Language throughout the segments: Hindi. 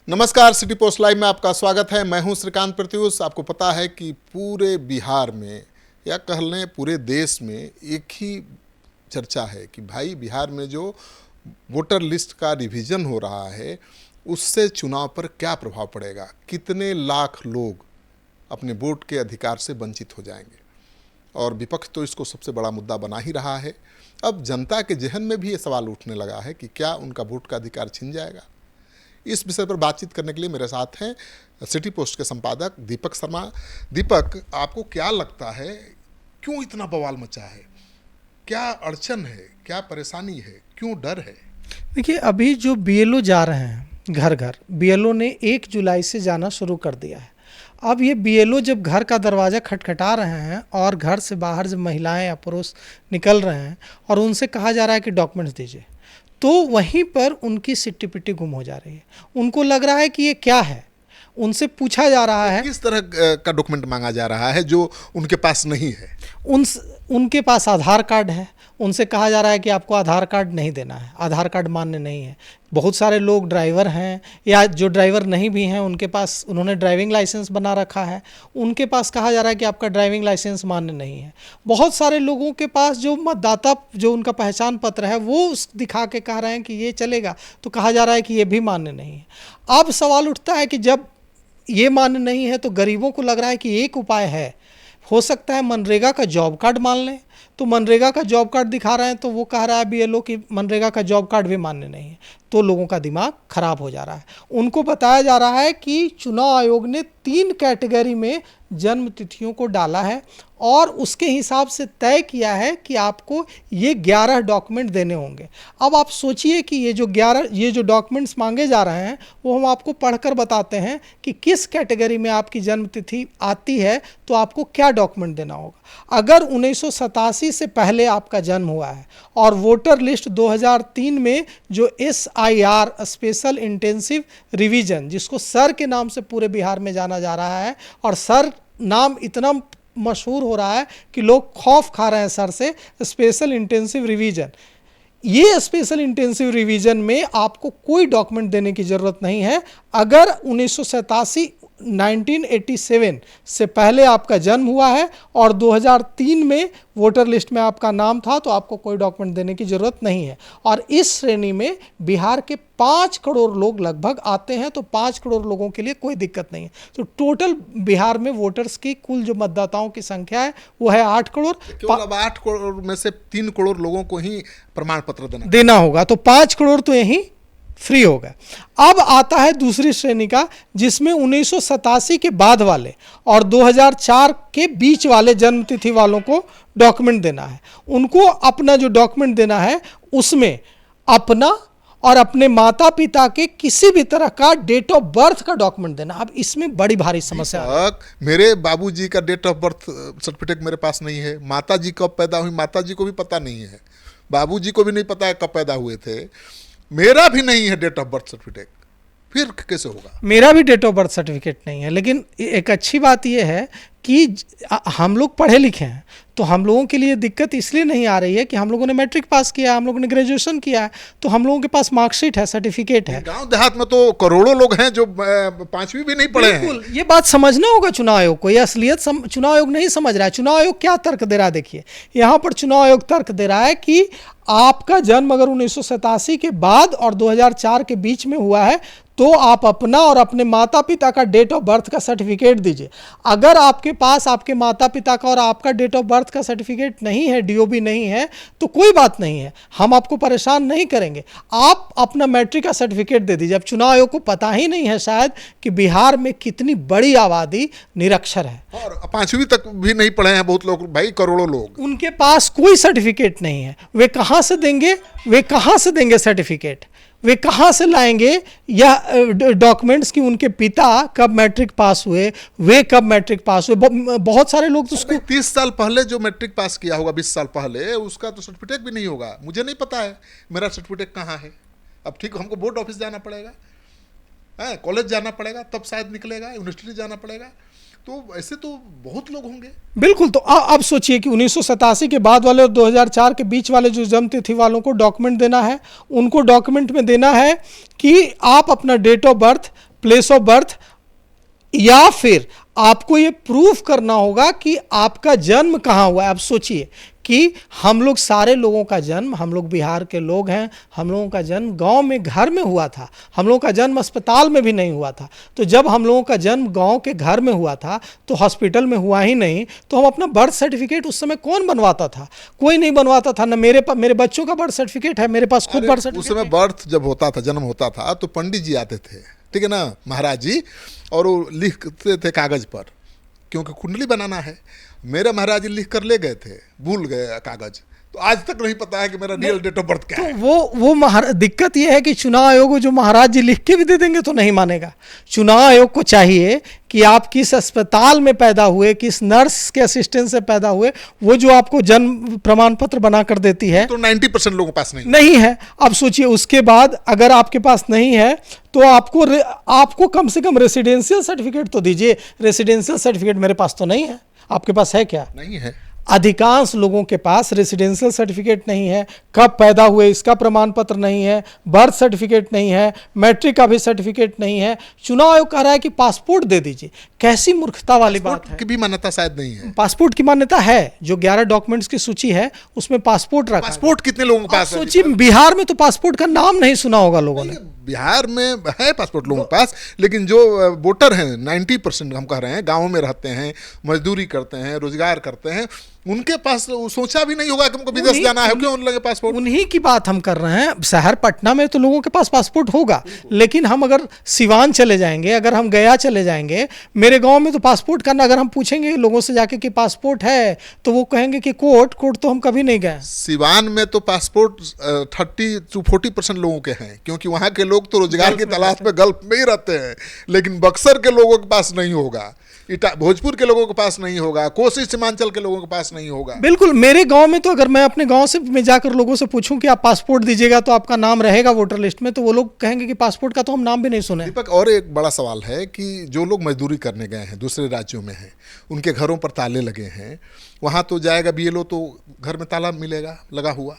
नमस्कार, सिटी पोस्ट लाइव में आपका स्वागत है। मैं हूं श्रीकांत प्रत्युष। आपको पता है कि पूरे बिहार में या कह लें पूरे देश में एक ही चर्चा है कि भाई बिहार में जो वोटर लिस्ट का रिवीजन हो रहा है उससे चुनाव पर क्या प्रभाव पड़ेगा, कितने लाख लोग अपने वोट के अधिकार से वंचित हो जाएंगे। और विपक्ष तो इसको सबसे बड़ा मुद्दा बना ही रहा है। अब जनता के जहन में भी ये सवाल उठने लगा है कि क्या उनका वोट का अधिकार छिन जाएगा। इस विषय पर बातचीत करने के लिए मेरे साथ हैं सिटी पोस्ट के संपादक दीपक शर्मा। दीपक, आपको क्या लगता है क्यों इतना बवाल मचा है? क्या अड़चन है, क्या परेशानी है, क्यों डर है? देखिए, अभी जो बीएलओ जा रहे हैं घर घर, बीएलओ ने 1 जुलाई से जाना शुरू कर दिया है। अब ये बीएलओ जब घर का दरवाज़ा खटखटा रहे हैं और घर से बाहर जब महिलाएं या पुरुष निकल रहे हैं और उनसे कहा जा रहा है कि डॉक्यूमेंट्स दीजिए, तो वहीं पर उनकी सिट्टी पिट्टी गुम हो जा रही है। उनको लग रहा है कि ये क्या है, उनसे पूछा जा रहा है किस तरह का डॉक्यूमेंट मांगा जा रहा है जो उनके पास नहीं है। उनके पास आधार कार्ड है, उनसे कहा जा रहा है कि आपको आधार कार्ड नहीं देना है, आधार कार्ड मान्य नहीं है। बहुत सारे लोग ड्राइवर हैं या जो ड्राइवर नहीं भी हैं उनके पास उन्होंने ड्राइविंग लाइसेंस बना रखा है, उनके पास कहा जा रहा है कि आपका ड्राइविंग लाइसेंस मान्य नहीं है। बहुत सारे लोगों के पास जो मतदाता जो उनका पहचान पत्र है वो उस दिखा के कह रहे हैं कि ये चलेगा, तो कहा जा रहा है कि ये भी मान्य नहीं है। अब सवाल उठता है कि जब ये मान्य नहीं है तो गरीबों को लग रहा है कि एक उपाय है, हो सकता है मनरेगा का जॉब कार्ड मान लें। तो मनरेगा का जॉब कार्ड दिखा रहे हैं तो वो कह रहा है बीएलओ कि मनरेगा का जॉब कार्ड भी मान्य नहीं है। तो लोगों का दिमाग खराब हो जा रहा है। उनको बताया जा रहा है कि चुनाव आयोग ने 3 कैटेगरी में जन्म तिथियों को डाला है और उसके हिसाब से तय किया है कि आपको ये 11 डॉक्यूमेंट देने होंगे। अब आप सोचिए कि ये जो डॉक्यूमेंट्स मांगे जा रहे हैं वो हम आपको पढ़कर बताते हैं कि किस कैटेगरी में आपकी जन्म तिथि आती है तो आपको क्या डॉक्यूमेंट देना होगा। अगर 1987 से पहले आपका जन्म हुआ है और वोटर लिस्ट 2003 में जो SIR स्पेशल इंटेंसिव रिवीजन, जिसको सर के नाम से पूरे बिहार में जाना जा रहा है और सर नाम इतना मशहूर हो रहा है कि लोग खौफ खा रहे हैं सर से, स्पेशल इंटेंसिव रिवीजन, ये स्पेशल इंटेंसिव रिवीजन में आपको कोई डॉक्यूमेंट देने की ज़रूरत नहीं है। अगर 1987 से पहले आपका जन्म हुआ है और 2003 में वोटर लिस्ट में आपका नाम था तो आपको कोई डॉक्यूमेंट देने की ज़रूरत नहीं है। और इस श्रेणी में बिहार के 5 करोड़ लोग लगभग आते हैं, तो 5 करोड़ लोगों के लिए कोई दिक्कत नहीं है। तो टोटल बिहार में वोटर्स की कुल जो मतदाताओं की संख्या है वो है 8 करोड़। केवल अब 8 करोड़ में से 3 करोड़ लोगों को ही प्रमाण पत्र देना होगा, तो 5 करोड़ तो यहीं फ्री होगा। अब आता है दूसरी श्रेणी का, जिसमें 1987 के बाद वाले और 2004 के बीच वाले जन्म तिथि वालों को डॉक्यूमेंट देना है। उनको अपना जो डॉक्यूमेंट देना है उसमें अपना और अपने माता पिता के किसी भी तरह का डेट ऑफ बर्थ का डॉक्यूमेंट देना। अब इसमें बड़ी भारी समस्या है। मेरे बाबूजी का डेट ऑफ बर्थ सर्टिफिकेट मेरे पास नहीं है, माता जी कब पैदा हुई माता जी को भी पता नहीं है, बाबूजी को भी नहीं पता है कब पैदा हुए थे, मेरा भी नहीं है डेट ऑफ बर्थ सर्टिफिकेट, फिर कैसे होगा? मेरा भी डेट ऑफ बर्थ सर्टिफिकेट नहीं है। लेकिन एक अच्छी बात यह है कि हम लोग पढ़े लिखे हैं, तो हम लोगों के लिए दिक्कत इसलिए नहीं आ रही है कि हम लोगों ने मैट्रिक पास किया है, हम लोगों ने ग्रेजुएशन किया है, तो हम लोगों के पास मार्कशीट है, सर्टिफिकेट है। गांव देहात में तो करोड़ों लोग हैं जो 5वीं भी नहीं पढ़े हैं। ये बात समझना होगा चुनाव आयोग को, ये असलियत चुनाव आयोग नहीं समझ रहा है। चुनाव आयोग क्या तर्क दे रहा है, देखिए यहाँ पर चुनाव आयोग तर्क दे रहा है कि आपका जन्म अगर 1987 के बाद और 2004 के बीच में हुआ है तो आप अपना और अपने माता पिता का डेट ऑफ बर्थ का सर्टिफिकेट दीजिए। अगर आपके पास आपके माता पिता का और आपका डेट ऑफ बर्थ का सर्टिफिकेट नहीं है, डीओबी नहीं है, तो कोई बात नहीं है, हम आपको परेशान नहीं करेंगे, आप अपना मैट्रिक का सर्टिफिकेट दे दीजिए। अब चुनाव आयोग को पता ही नहीं है शायद कि बिहार में कितनी बड़ी आबादी निरक्षर है और 5वीं तक भी नहीं पढ़े हैं बहुत लोग, भाई करोड़ों लोग, उनके पास कोई सर्टिफिकेट नहीं है। वे कहाँ से देंगे, सर्टिफिकेट वे कहाँ से लाएंगे यह डॉक्यूमेंट्स कि उनके पिता कब मैट्रिक पास हुए, वे कब मैट्रिक पास हुए। बहुत सारे लोग तो उसको 30 साल पहले जो मैट्रिक पास किया होगा, 20 साल पहले, उसका तो सर्टिफिकेट भी नहीं होगा। मुझे नहीं पता है मेरा सर्टिफिकेट कहाँ है। अब ठीक, हमको बोर्ड ऑफिस जाना पड़ेगा, कॉलेज जाना पड़ेगा, तब शायद निकलेगा, यूनिवर्सिटी जाना पड़ेगा। तो ऐसे तो बहुत लोग होंगे। बिल्कुल। तो अब सोचिए कि 1987 के बाद वाले और 2004 के बीच वाले जो जन्म तिथि वालों को डॉक्यूमेंट देना है, उनको डॉक्यूमेंट में देना है कि आप अपना date of birth place of birth, या फिर आपको ये प्रूफ करना होगा कि आपका जन्म कहाँ हुआ है। अब सोचिए कि हम लोग सारे लोगों का जन्म, हम लोग बिहार के लोग हैं, हम लोगों का जन्म गांव में घर में हुआ था, हम लोगों का जन्म अस्पताल में भी नहीं हुआ था। तो जब हम लोगों का जन्म गांव के घर में हुआ था तो हॉस्पिटल में हुआ ही नहीं, तो हम अपना बर्थ सर्टिफिकेट उस समय कौन बनवाता था? कोई नहीं बनवाता था। न मेरे बच्चों का बर्थ सर्टिफिकेट है, मेरे पास खुद बर्थ उस सर्टिफिकेट समय बर्थ जब होता था, जन्म होता था, तो पंडित जी आते थे, ठीक है ना, महाराज जी, और वो लिखते थे कागज पर, क्योंकि कुंडली बनाना है। मेरे महाराज जी लिख कर ले गए थे, भूल गए कागज, तो आज तक नहीं पता है कि मेरा रियल डेट ऑफ बर्थ क्या है। वो दिक्कत ये है कि चुनाव आयोग को जो महाराज जी लिख के भी दे देंगे तो नहीं मानेगा। चुनाव आयोग को चाहिए कि आप किस अस्पताल में पैदा हुए, किस नर्स के असिस्टेंट से पैदा हुए, वो जो आपको जन्म प्रमाण पत्र बना कर देती है, तो 90% लोगों के पास नहीं है। अब सोचिए उसके बाद अगर आपके पास नहीं है तो आपको कम से कम रेसिडेंशियल सर्टिफिकेट तो दीजिए। रेसिडेंशियल सर्टिफिकेट मेरे पास तो नहीं है, आपके पास है क्या? नहीं है। अधिकांश लोगों के पास रेसिडेंशियल सर्टिफिकेट नहीं है, कब पैदा हुए इसका प्रमाण पत्र नहीं है, बर्थ सर्टिफिकेट नहीं है, मैट्रिक का भी सर्टिफिकेट नहीं है। चुनाव आयोग कह रहा है कि पासपोर्ट दे दीजिए। कैसी मूर्खता वाली बात है। की भी मान्यता शायद नहीं है। पासपोर्ट की मान्यता है, जो 11 डॉक्यूमेंट्स की सूची है उसमें पासपोर्ट रखा है। पासपोर्ट कितने लोगों के पास है? सोचिए बिहार में तो पासपोर्ट का नाम नहीं सुना होगा लोगों ने। बिहार में है पासपोर्ट लोगों के पास, लेकिन जो वोटर हैं 90% हम कह रहे हैं, गाँव में रहते हैं, मजदूरी करते हैं, रोजगार करते हैं, उनके पास सोचा भी नहीं होगा कि हमको विदेश जाना है, क्यों उन लगे पासपोर्ट। उन्हीं की बात हम कर रहे हैं। शहर पटना में तो लोगों के पास पासपोर्ट होगा, लेकिन हम अगर सिवान चले जाएंगे, अगर हम गया चले जाएंगे, मेरे गांव में तो पासपोर्ट करना, अगर हम पूछेंगे लोगों से जाके कि पासपोर्ट है तो वो कहेंगे कि कोर्ट तो हम कभी नहीं गए। सिवान में तो पासपोर्ट 30 to 40% लोगों के हैं, क्योंकि वहाँ के लोग तो रोजगार की तलाश में गल्फ में ही रहते हैं। लेकिन बक्सर के लोगों के पास नहीं होगा, भोजपुर के लोगों के पास नहीं होगा, कोसी सीमांचल के लोगों के पास नहीं होगा। बिल्कुल, मेरे गांव में तो अगर मैं अपने गांव से मैं जाकर लोगों से पूछूं कि आप पासपोर्ट दीजिएगा तो आपका नाम रहेगा वोटर लिस्ट में, तो वो लोग कहेंगे कि पासपोर्ट का तो हम नाम भी नहीं सुने। दीपक, और एक बड़ा सवाल है कि जो लोग मजदूरी करने गए हैं, दूसरे राज्यों में हैं, उनके घरों पर ताले लगे हैं, वहाँ तो जाएगा BLO तो घर में ताला मिलेगा लगा हुआ,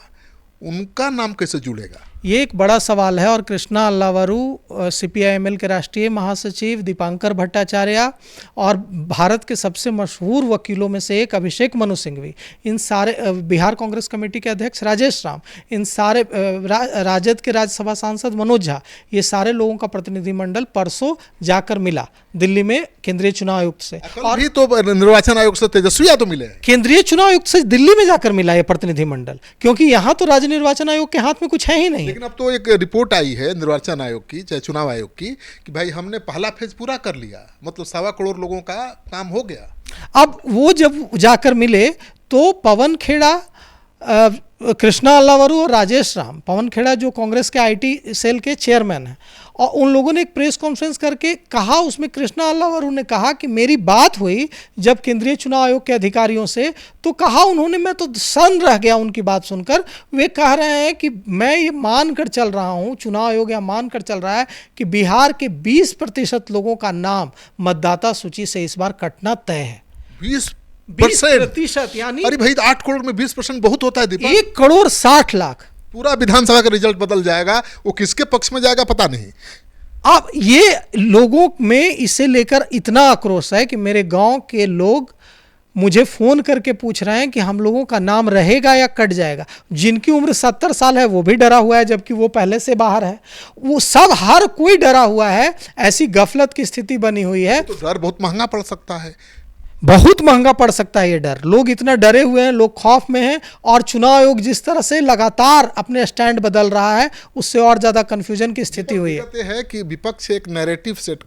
उनका नाम कैसे जुड़ेगा? ये एक बड़ा सवाल है। और कृष्णा अल्लावरू, CPI-ML के राष्ट्रीय महासचिव दीपांकर भट्टाचार्य और भारत के सबसे मशहूर वकीलों में से एक अभिषेक मनु सिंघवी, इन सारे, बिहार कांग्रेस कमेटी के अध्यक्ष राजेश राम, इन सारे, राजद के राज्यसभा सांसद मनोज झा, ये सारे लोगों का प्रतिनिधिमंडल परसों जाकर मिला दिल्ली में केंद्रीय चुनाव आयुक्त से। और भी तो निर्वाचन आयोग से तेजस्वी यादव मिले। केंद्रीय चुनाव आयुक्त से दिल्ली में जाकर मिला ये प्रतिनिधिमंडल, क्योंकि यहाँ तो राज्य निर्वाचन आयोग के हाथ में कुछ है ही नहीं। लेकिन अब तो एक रिपोर्ट आई है निर्वाचन आयोग की, चाहे चुनाव आयोग की, कि भाई हमने पहला फेज पूरा कर लिया, मतलब 1.25 करोड़ लोगों का काम हो गया। अब वो जब जाकर मिले तो पवन खेड़ा, कृष्णा अल्लावरू और राजेश राम, पवन खेड़ा जो कांग्रेस के IT सेल के चेयरमैन हैं, और उन लोगों ने एक प्रेस कॉन्फ्रेंस करके कहा, उसमें कृष्णा अल्लावरू ने कहा कि मेरी बात हुई जब केंद्रीय चुनाव आयोग के अधिकारियों से, तो कहा उन्होंने, मैं तो सन रह गया उनकी बात सुनकर। वे कह रहे हैं कि मैं ये मानकर चल रहा हूँ, चुनाव आयोग यह मानकर चल रहा है कि बिहार के 20% लोगों का नाम मतदाता सूची से इस बार कटना तय है। 20%? यानी अरे भाई 8 करोड़ में 20% बहुत होता है दीपक। 1,60,00,000 पूरा विधानसभा का रिजल्ट बदल जाएगा। वो किसके पक्ष में जाएगा पता नहीं। अब ये लोगों में इसे लेकर इतना आक्रोश है कि मेरे गांव के लोग मुझे फोन करके पूछ रहे हैं कि हम लोगों का नाम रहेगा या कट जाएगा। जिनकी उम्र 70 साल है वो भी डरा हुआ है, जबकि वो पहले से बाहर है। वो सब, हर कोई डरा हुआ है। ऐसी गफलत की स्थिति बनी हुई है। तो डर बहुत महंगा पड़ सकता है, बहुत महंगा पड़ सकता है ये डर। लोग इतना डरे हुए हैं, लोग खौफ में हैं, और चुनाव आयोग जिस तरह से लगातार अपने स्टैंड बदल रहा है उससे और ज्यादा कंफ्यूजन की स्थिति हुई है कि विपक्ष एक नैरेटिव सेट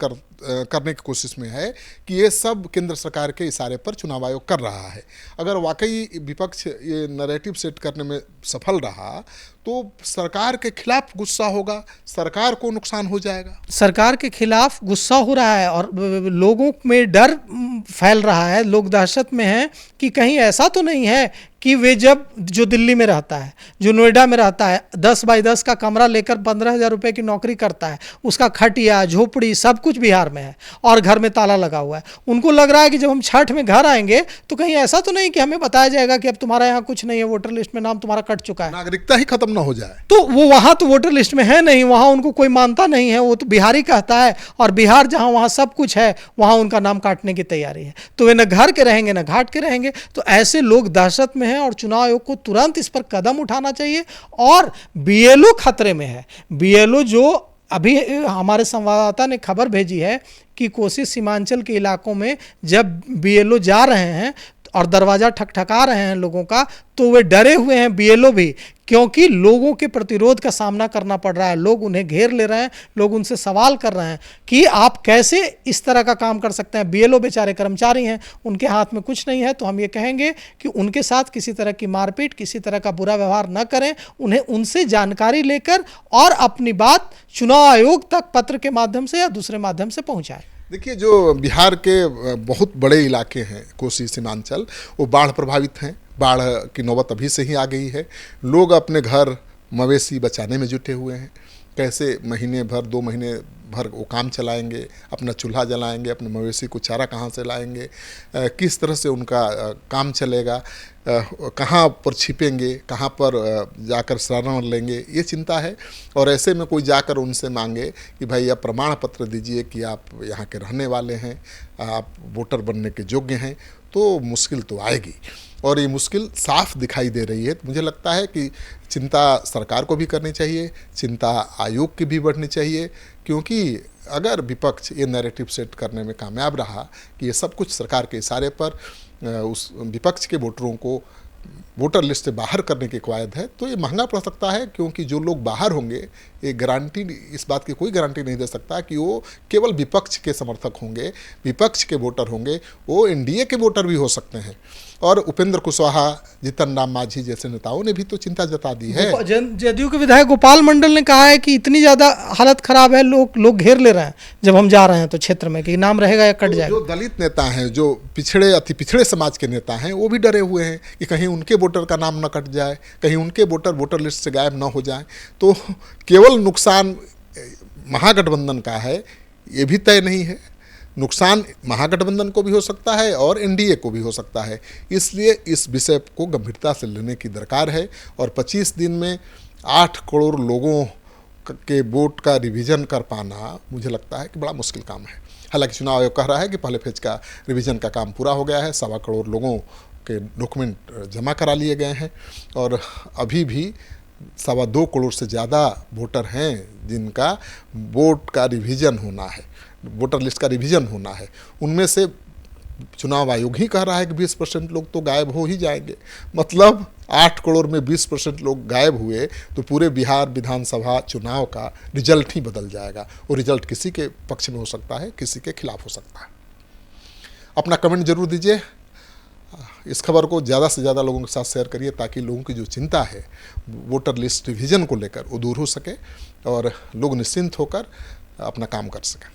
करने की कोशिश में है कि ये सब केंद्र सरकार के इशारे पर चुनाव आयोग कर रहा है। अगर वाकई विपक्ष ये नैरेटिव सेट करने में सफल रहा तो सरकार के खिलाफ गुस्सा होगा, सरकार को नुकसान हो जाएगा। सरकार के खिलाफ गुस्सा हो रहा है और लोगों में डर फैल रहा है। लोग दहशत में हैं कि कहीं ऐसा तो नहीं है कि वे जब जो दिल्ली में रहता है, जो नोएडा में रहता है, 10 बाई 10 का कमरा लेकर 15,000 रुपये की नौकरी करता है, उसका खटिया झोपड़ी सब कुछ बिहार में है और घर में ताला लगा हुआ है, उनको लग रहा है कि जब हम छठ में घर आएंगे तो कहीं ऐसा तो नहीं कि हमें बताया जाएगा कि अब तुम्हारा यहाँ कुछ नहीं है, वोटर लिस्ट में नाम तुम्हारा कट चुका है, नागरिकता ही खत्म ना हो जाए। तो वो वहाँ तो वोटर लिस्ट में है नहीं, वहाँ उनको कोई मानता नहीं है, वो तो बिहारी कहता है, और बिहार जहाँ वहाँ सब कुछ है वहाँ उनका नाम काटने की तैयारी है। तो वे न घर के रहेंगे न घाट के रहेंगे। तो ऐसे लोग दहशत में हैं और चुनाव आयोग को तुरंत इस पर कदम उठाना चाहिए। और बीएलओ खतरे में है। बीएलओ जो अभी हमारे संवाददाता ने खबर भेजी है कि कोसी सीमांचल के इलाकों में जब बीएलओ जा रहे हैं और दरवाज़ा ठकठका रहे हैं लोगों का, तो वे डरे हुए हैं बीएलओ भी, क्योंकि लोगों के प्रतिरोध का सामना करना पड़ रहा है। लोग उन्हें घेर ले रहे हैं, लोग उनसे सवाल कर रहे हैं कि आप कैसे इस तरह का काम कर सकते हैं। बीएलओ बेचारे कर्मचारी हैं, उनके हाथ में कुछ नहीं है, तो हम ये कहेंगे कि उनके साथ किसी तरह की मारपीट, किसी तरह का बुरा व्यवहार न करें। उन्हें उनसे जानकारी लेकर और अपनी बात चुनाव आयोग तक पत्र के माध्यम से या दूसरे माध्यम से पहुँचाएं। देखिए, जो बिहार के बहुत बड़े इलाके हैं कोसी सीमांचल, वो बाढ़ प्रभावित हैं। बाढ़ की नौबत अभी से ही आ गई है। लोग अपने घर मवेशी बचाने में जुटे हुए हैं। कैसे महीने भर 2 महीने भर वो काम चलाएंगे, अपना चूल्हा जलाएंगे, अपने मवेशी को चारा कहाँ से लाएंगे, किस तरह से उनका काम चलेगा, कहाँ पर छिपेंगे, कहाँ पर जाकर शरण लेंगे, ये चिंता है। और ऐसे में कोई जाकर उनसे मांगे कि भाई आप प्रमाण पत्र दीजिए कि आप यहाँ के रहने वाले हैं, आप वोटर बनने के योग्य हैं, तो मुश्किल तो आएगी। और ये मुश्किल साफ दिखाई दे रही है। तो मुझे लगता है कि चिंता सरकार को भी करनी चाहिए, चिंता आयोग की भी बढ़नी चाहिए, क्योंकि अगर विपक्ष ये नैरेटिव सेट करने में कामयाब रहा कि ये सब कुछ सरकार के इशारे पर उस विपक्ष के वोटरों को वोटर लिस्ट से बाहर करने की कवायद है, तो ये महंगा पड़ सकता है। क्योंकि जो लोग बाहर होंगे, ये गारंटी, इस बात की कोई गारंटी नहीं दे सकता कि वो केवल विपक्ष के समर्थक होंगे, विपक्ष के वोटर होंगे, वो एनडीए के वोटर भी हो सकते हैं। और उपेंद्र कुशवाहा, जीतन राम मांझी जैसे नेताओं ने भी तो चिंता जता दी है। जदयू के विधायक गोपाल मंडल ने कहा है कि इतनी ज़्यादा हालत खराब है, लोग घेर ले रहे हैं जब हम जा रहे हैं तो क्षेत्र में, कि नाम रहेगा या कट जाएगा। जो दलित नेता हैं, जो पिछड़े अति पिछड़े समाज के नेता हैं, वो भी डरे हुए हैं कि कहीं उनके वोटर का नाम न कट जाए, कहीं उनके वोटर लिस्ट से गायब न हो जाए। तो केवल नुकसान महागठबंधन का है, ये भी तय नहीं है। नुकसान महागठबंधन को भी हो सकता है और एनडीए को भी हो सकता है। इसलिए इस विषय को गंभीरता से लेने की दरकार है। और 25 दिन में 8 करोड़ लोगों के वोट का रिवीजन कर पाना मुझे लगता है कि बड़ा मुश्किल काम है। हालांकि चुनाव आयोग कह रहा है कि पहले फेज का रिवीजन का काम पूरा हो गया है, 2.25 करोड़ लोगों के डॉक्यूमेंट जमा करा लिए गए हैं और अभी भी 2.25 करोड़ से ज़्यादा वोटर हैं जिनका वोट का रिवीजन होना है, वोटर लिस्ट का रिवीजन होना है। उनमें से चुनाव आयोग ही कह रहा है कि 20% लोग तो गायब हो ही जाएंगे। मतलब 8 करोड़ में 20% लोग गायब हुए तो पूरे बिहार विधानसभा चुनाव का रिजल्ट ही बदल जाएगा। वो रिजल्ट किसी के पक्ष में हो सकता है, किसी के खिलाफ हो सकता है। अपना कमेंट जरूर दीजिए। इस खबर को ज़्यादा से ज़्यादा लोगों के साथ शेयर करिए ताकि लोगों की जो चिंता है वोटर लिस्ट रिवीजन को लेकर वो दूर हो सके और लोग निश्चिंत होकर अपना काम कर सकें।